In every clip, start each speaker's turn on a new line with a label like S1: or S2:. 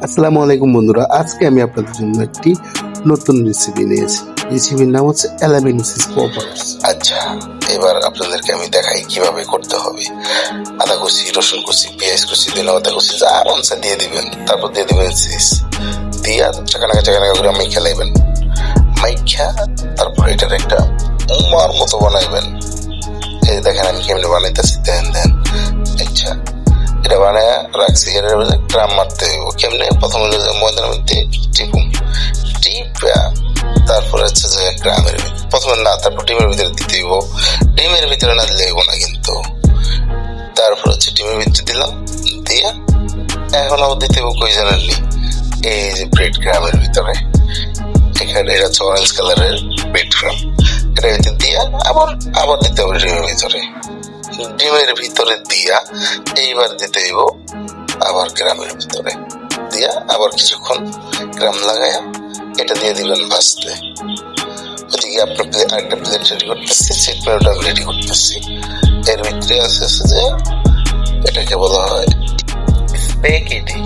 S1: আসসালামু আলাইকুম বন্ধুরা, আজকে আমি আপনাদের জন্য একটি নতুন রেসিপি নিয়েছি। রেসিপির নাম হচ্ছে jalavinu cheese poppers।
S2: আচ্ছা, এবার আপনাদেরকে আমি দেখাই কিভাবে করতে হবে। আদা কুচি, রসুন কুচি, পেঁয়াজ কুচি, ধনেপাতা কুচি যা মনসা দিয়ে দিবেন। তারপর দিয়ে দিবেন চিজ, দিয়া চাকানাকা করে মাইখা লাইবেন। মাইখা তারপর এটার একটা উমার মতো বানাইবেন। এই দেখেন আমি কেমনে বানাইতেছি, দেন। আচ্ছা, এটা বানায় রাখছি। এর গ্রাম মারতে হইব কেমনে? প্রথমে ময়দার মধ্যে টিপা তারপর হচ্ছে যে গ্রামের প্রথমে না, তারপর ডিমের ভিতরে দিতে হইব। ডিমের ভিতরে না দিলে হইব না কিন্তু। তারপর হচ্ছে ডিমের ভিতরে দিলাম, দিয়া এখন আবার দিতে হইব কই জানেননি, এই যে ব্রেড গ্রামের ভিতরে। এখানে এটা হচ্ছে অরেঞ্জ কালারের ব্রেড গ্রাম, এটা ভিতরে দিয়া আবার দিতে হবে ডিমের ভিতরে। ডিমের ভিতরে দিয়া এইবার দিতে হইব আবার গ্রামের ভিতরে, দিয়া আবার কিছুক্ষণ গ্রাম লাগাইয়া এটা দিয়ে দিবেন ভাজতে। ওদিকে আপনার আরেকটা প্লেট রেডি করতেছি, সেই প্লেটটা আমি রেডি করতেছি। এর ভিতরে আছে যে এটাকে বলা হয় স্প্যাগেটি।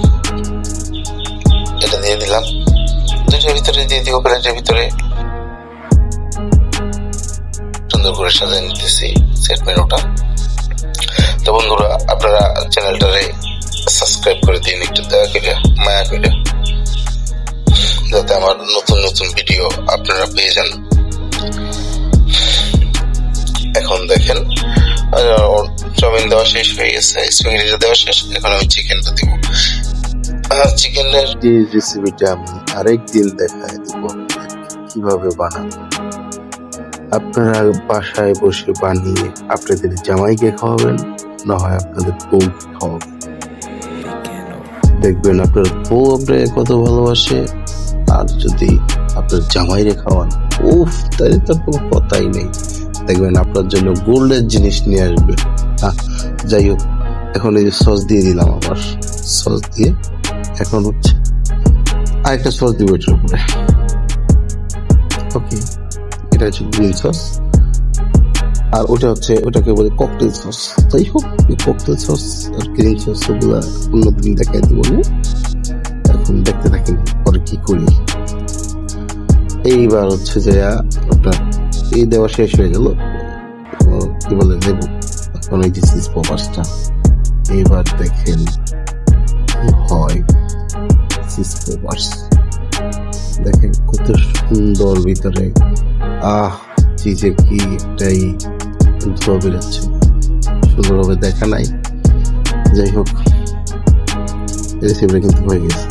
S2: এটা দিয়ে দিলাম, দুইটার ভিতরে দিয়ে দিব। প্লেটের ভিতরে সুন্দর করে সাজিয়ে নিতেছি সেট মেনুটা। তো বন্ধুরা, আপনারা চ্যানেলটারে সাবস্ক্রাইব করে দিন একটু, দয়া করে মায়া করে, যাতে আমার নতুন ভিডিও আপনারা পেয়ে যান। এখন দেখেন চাউমিন দেওয়া শেষ হয়ে গেছে, স্প্যাগেটিটা দেওয়া শেষ। এখন আমি চিকেনটা দিব। চিকেনের
S1: এই রেসিপিটা আমি আরেকদিন দেখায় দিব কিভাবে বানাবো। আপনারা বাসায় বসে বানিয়ে আপনাদের জামাইকে খাওয়াবেন, না হয় আপনাদের বউকে খাওয়াবেন। দেখবেন আপনার বউ আপনাকে কত ভালোবাসে। আর যদি আপনার জামাইরে খাওয়ান, উফ, তাহলে তো কোনো কথাই নেই। দেখবেন আপনার জন্য গোল্ডের জিনিস নিয়ে আসবে। যাই হোক, এখন এই যে সস দিয়ে দিলাম, আবার সস দিয়ে এখন হচ্ছে আরেকটা সস দিব এটার উপরে। ওকে, এটা হচ্ছে গ্রিন সস, আর ওটাকে বলে ককটেল সস। যাই হোক, এই ককটেল সস আর গ্রিন সস ওগুলা অন্যদিন দেখাই দিব। এখন দেখতে থাকেন পরে কি করি। এইবার হচ্ছে যে আপনার এই দেওয়া শেষ হয়ে গেল, কি বলে দেবো এখন এই যে চিজ পপার্সটা। এইবার দেখেন কি হয় চিজ পপার্স। দেখেন কত সুন্দর ভিতরে, চিজে কি একটাই ধোয়া বেরোচ্ছে, সুন্দরভাবে দেখা নাই। যাই হোক, রেসিপিটা কিন্তু হয়ে গেছে।